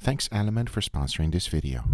Thanks Element for sponsoring this video.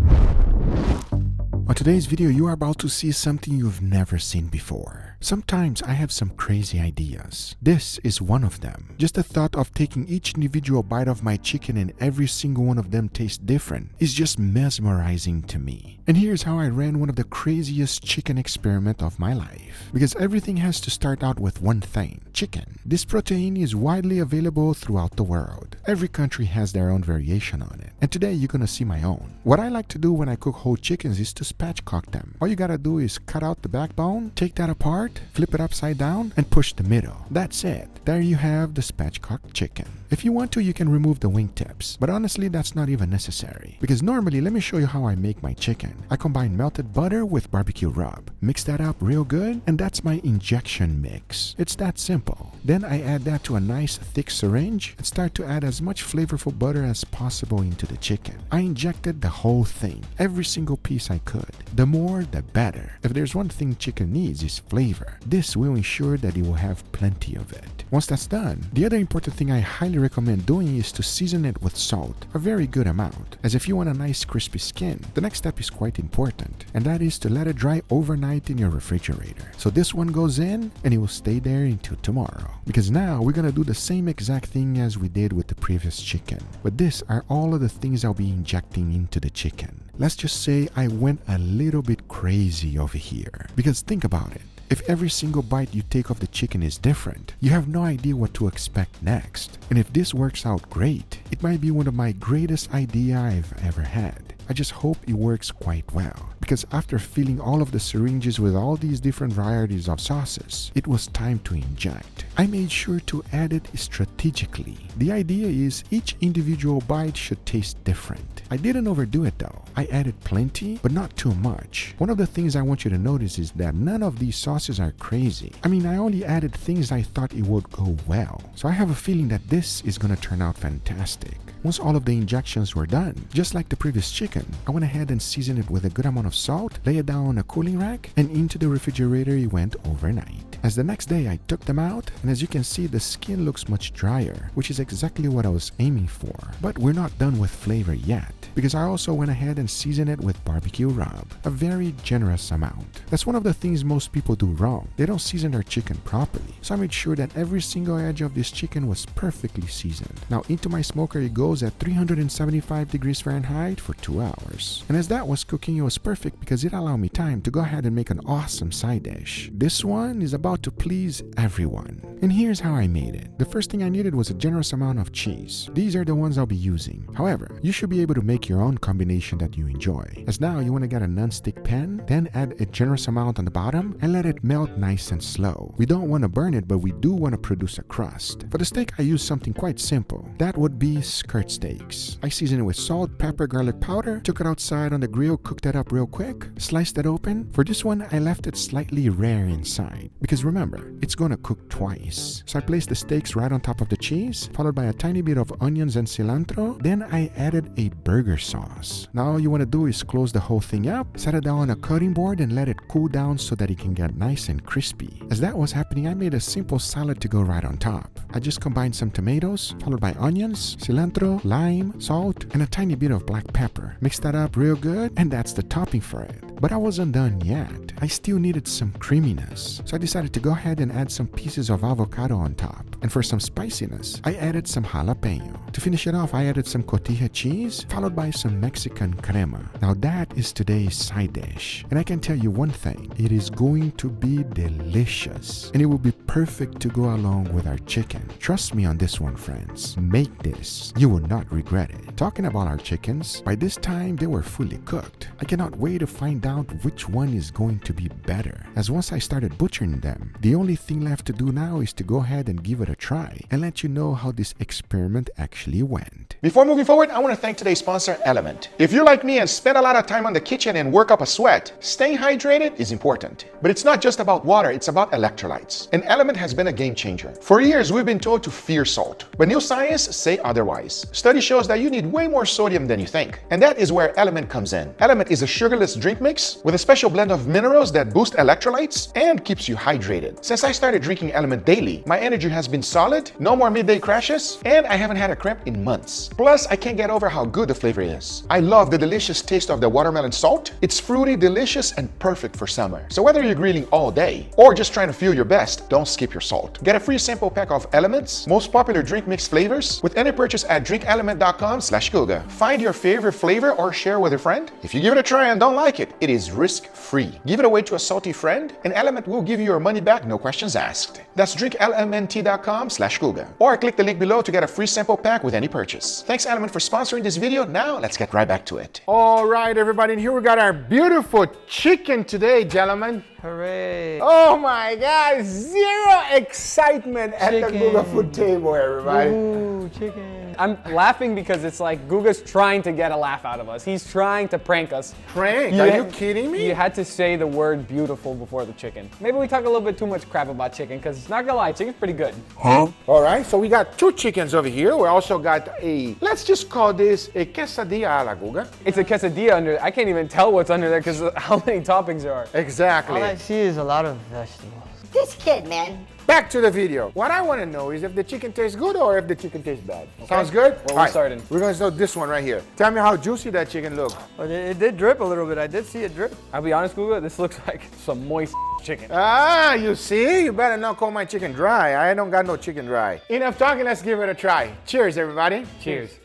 On today's video, you are about to see something you've never seen before. Sometimes I have some crazy ideas. This is one of them. Just the thought of taking each individual bite of my chicken and every single one of them tastes different is just mesmerizing to me. And here's how I ran one of the craziest chicken experiment of my life. Because everything has to start out with one thing: chicken. This protein is widely available throughout the world. Every country has their own variation on it. And today you're gonna see my own. What I like to do when I cook whole chickens is to spatchcock them. All you gotta do is cut out the backbone, take that apart, flip it upside down, and push the middle. That's it. There you have the spatchcocked chicken. If you want to, you can remove the wingtips, but honestly that's not even necessary. Because normally, let me show you how I make my chicken. I combine melted butter with barbecue rub, mix that up real good, and that's my injection mix. It's that simple. Then I add that to a nice thick syringe and start to add as much flavorful butter as possible into the chicken. I injected the whole thing, every single piece I could. The more, the better. If there's one thing chicken needs, is flavor. This will ensure that it will have plenty of it. Once that's done, the other important thing I highly recommend doing is to season it with salt, a very good amount, as if you want a nice crispy skin, the next step is quite important, and that is to let it dry overnight in your refrigerator. So this one goes in and it will stay there until tomorrow. Because now we're gonna do the same exact thing as we did with the previous chicken. But these are all of the things I'll be injecting into the chicken. Let's just say I went a little bit crazy over here. Because think about it. If every single bite you take of the chicken is different, you have no idea what to expect next. And if this works out great, it might be one of my greatest ideas I've ever had. I just hope it works quite well. Because after filling all of the syringes with all these different varieties of sauces, it was time to inject. I made sure to add it strategically. The idea is each individual bite should taste different. I didn't overdo it though. I added plenty, but not too much. One of the things I want you to notice is that none of these sauces are crazy. I mean, I only added things I thought it would go well. So I have a feeling that this is gonna turn out fantastic. Once all of the injections were done, just like the previous chicken, I went ahead and seasoned it with a good amount of salt, lay it down on a cooling rack, and into the refrigerator it went overnight. As the next day I took them out, and as you can see, the skin looks much drier, which is exactly what I was aiming for. But we're not done with flavor yet, because I also went ahead and seasoned it with barbecue rub, a very generous amount. That's one of the things most people do wrong. They don't season their chicken properly. So I made sure that every single edge of this chicken was perfectly seasoned. Now into my smoker it goes at 375 degrees Fahrenheit for 2 hours. And as that was cooking, it was perfect because it allowed me time to go ahead and make an awesome side dish. This one is about to please everyone. And here's how I made it. The first thing I needed was a generous amount of cheese. These are the ones I'll be using. However, you should be able to make your own combination that you enjoy. As now you want to get a non-stick pan, then add a generous amount on the bottom and let it melt nice and slow. We don't want to burn it, but we do want to produce a crust. For the steak, I used something quite simple. That would be skirt steaks. I seasoned it with salt, pepper, garlic powder, took it outside on the grill, cooked that up real quick, sliced it open. For this one, I left it slightly rare inside. Because remember, it's gonna cook twice. So I placed the steaks right on top of the cheese, followed by a tiny bit of onions and cilantro. Then I added a burger sauce. Now all you want to do is close the whole thing up, set it down on a cutting board and let it cool down so that it can get nice and crispy. As that was happening, I made a simple salad to go right on top. I just combined some tomatoes, followed by onions, cilantro, lime, salt, and a tiny bit of black pepper. Mixed that up real good, and that's the topping for it. But I wasn't done yet. I still needed some creaminess. So I decided to go ahead and add some pieces of avocado on top. And for some spiciness, I added some jalapeno. To finish it off, I added some cotija cheese, followed by some Mexican crema. Now that is today's side dish. And I can tell you one thing, it is going to be delicious. And it will be perfect to go along with our chicken. Trust me on this one, friends. Make this. You will not regret it. Talking about our chickens, by this time they were fully cooked. I cannot wait to find out which one is going to be better. As once I started butchering them, the only thing left to do now is to go ahead and give it a try and let you know how this experiment actually went. Before moving forward, I want to thank today's sponsor, Element. If you're like me and spend a lot of time on the kitchen and work up a sweat, staying hydrated is important. But it's not just about water, it's about electrolytes. And Element has been a game changer. For years, we've been told to fear salt, but new science say otherwise. Study shows that you need way more sodium than you think. And that is where Element comes in. Element is a sugarless drink mix mix with a special blend of minerals that boost electrolytes and keeps you hydrated. Since I started drinking Element daily, my energy has been solid, no more midday crashes, and I haven't had a cramp in months. Plus, I can't get over how good the flavor is. I love the delicious taste of the watermelon salt. It's fruity, delicious, and perfect for summer. So whether you're grilling all day or just trying to feel your best, don't skip your salt. Get a free sample pack of Element's most popular drink mix flavors with any purchase at drinkelement.com/Guga. Find your favorite flavor or share with a friend. If you give it a try and don't like it, it is risk-free. Give it away to a salty friend and Element will give you your money back, no questions asked. That's drinkelement.com/Guga. Or click the link below to get a free sample pack with any purchase. Thanks Element for sponsoring this video. Now let's get right back to it. All right, everybody, and here we got our beautiful chicken today, gentlemen. Hooray. Oh my God, zero excitement at the Guga food table, everybody. Ooh, chicken. I'm laughing because it's like Guga's trying to get a laugh out of us. He's trying to prank us. Prank? Are you kidding me? You had to say the word beautiful before the chicken. Maybe we talk a little bit too much crap about chicken because it's not gonna lie, chicken's pretty good. Huh? All right, so we got two chickens over here. We also got a, let's just call this a quesadilla a la Guga. It's a quesadilla under, I can't even tell what's under there because how many toppings there are. Exactly. All I see is a lot of vegetables. This kid, man. Back to the video. What I want to know is if the chicken tastes good or if the chicken tastes bad. Okay. Sounds good? Well, we're starting. We're going to start this one right here. Tell me how juicy that chicken looks. But it did drip a little bit. I did see it drip. I'll be honest, Guga, this looks like some moist chicken. Ah, you see? You better not call my chicken dry. I don't got no chicken dry. Enough talking, let's give it a try. Cheers, everybody. Cheers.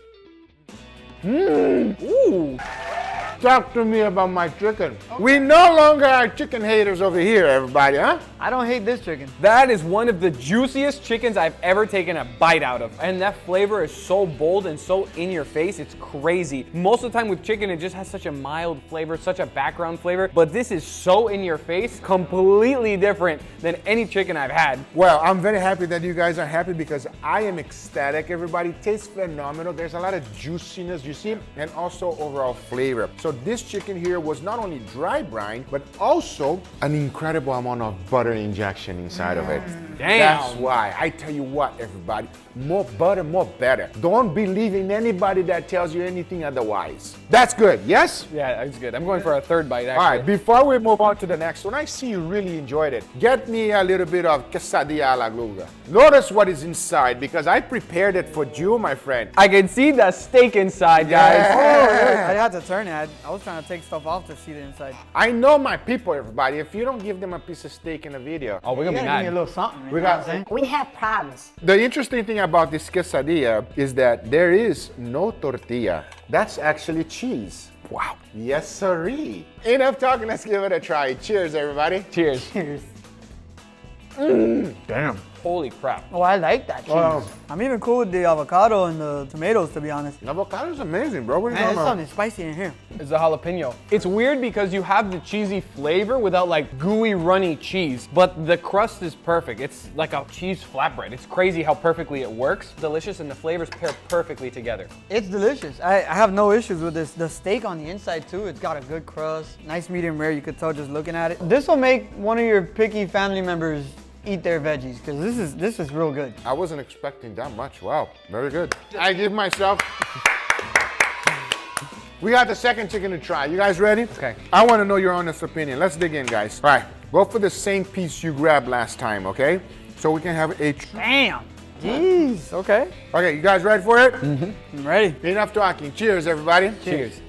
Ooh. Talk to me about my chicken. Okay. We no longer are chicken haters over here, everybody, huh? I don't hate this chicken. That is one of the juiciest chickens I've ever taken a bite out of. And that flavor is so bold and so in your face, it's crazy. Most of the time with chicken, it just has such a mild flavor, such a background flavor, but this is so in your face, completely different than any chicken I've had. Well, I'm very happy that you guys are happy because I am ecstatic, everybody. Tastes phenomenal. There's a lot of juiciness, you see, and also overall flavor. So this chicken here was not only dry brine, but also an incredible amount of butter injection inside of it. Damn. That's why. I tell you what, everybody, more butter, more better. Don't believe in anybody that tells you anything otherwise. That's good, yes? Yeah, it's good. I'm going for a third bite, actually. All right, before we move on to the next one, I see you really enjoyed it. Get me a little bit of quesadilla a la Guga. Notice what is inside because I prepared it for you, my friend. I can see the steak inside, guys. Yeah. I had to turn it. I was trying to take stuff off to see the inside. I know my people, everybody. If you don't give them a piece of steak in a video. Oh, we're gonna be Give mad. me a little something. We you know got- what I'm saying? We have problems. The interesting thing about this quesadilla is that there is no tortilla. That's actually cheese. Wow. Yes, sirree. Enough talking, let's give it a try. Cheers, everybody. Cheers. Cheers. Damn. Holy crap. Oh, I like that cheese. Wow. I'm even cool with the avocado and the tomatoes, to be honest. The avocado's amazing, bro. What are you Man, talking there's about? something spicy in here. It's the jalapeno. It's weird because you have the cheesy flavor without like gooey, runny cheese, but the crust is perfect. It's like a cheese flatbread. It's crazy how perfectly it works. Delicious, and the flavors pair perfectly together. It's delicious. I have no issues with this. The steak on the inside too, it's got a good crust. Nice medium rare, you could tell just looking at it. This will make one of your picky family members eat their veggies because this is real good. I wasn't expecting that much. Wow, very good. I give myself. We got the second chicken to try. You guys ready? Okay. I want to know your honest opinion. Let's dig in, guys. All right, go for the same piece you grabbed last time, okay? So we can have a. Damn. Jeez. Okay. Okay, you guys ready for it? I'm ready. Enough talking. Cheers, everybody. Cheers.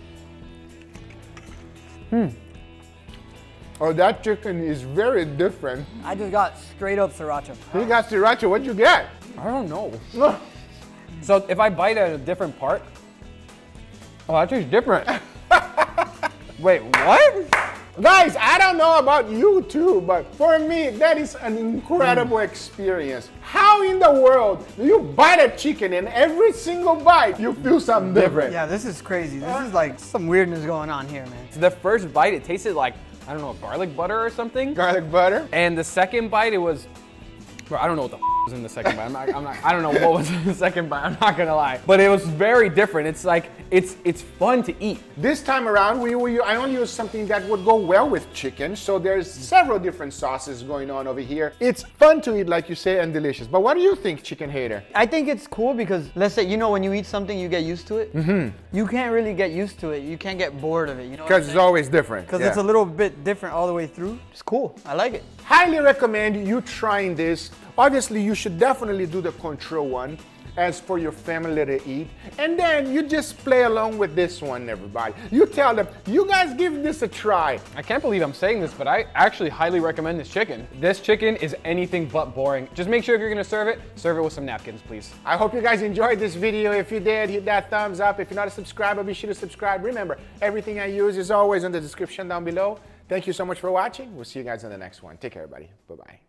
Oh, that chicken is very different. I just got straight up sriracha. You got sriracha. What'd you get? I don't know. So if I bite at a different part, oh, that tastes different. Wait, what? Guys, I don't know about you too, but for me, that is an incredible experience. How in the world do you bite a chicken and every single bite you feel something different? Yeah, this is crazy. This is like some weirdness going on here, man. The first bite, it tasted like, I don't know, garlic butter or something. Garlic butter. And the second bite, it was, bro, I don't know what the was in the second bite. I don't know what was in the second bite. I'm not gonna lie, but it was very different. It's like it's fun to eat. This time around, I only used something that would go well with chicken. So there's several different sauces going on over here. It's fun to eat, like you say, and delicious. But what do you think, chicken hater? I think it's cool because, let's say, you know, when you eat something, you get used to it. You can't really get used to it. You can't get bored of it. You know, Because it's always different. Because it's a little bit different all the way through. It's cool. I like it. Highly recommend you trying this. Obviously, you should definitely do the control one as for your family to eat. And then you just play along with this one, everybody. You tell them, you guys give this a try. I can't believe I'm saying this, but I actually highly recommend this chicken. This chicken is anything but boring. Just make sure if you're gonna serve it with some napkins, please. I hope you guys enjoyed this video. If you did, hit that thumbs up. If you're not a subscriber, be sure to subscribe. Remember, everything I use is always in the description down below. Thank you so much for watching. We'll see you guys in the next one. Take care, everybody. Bye-bye.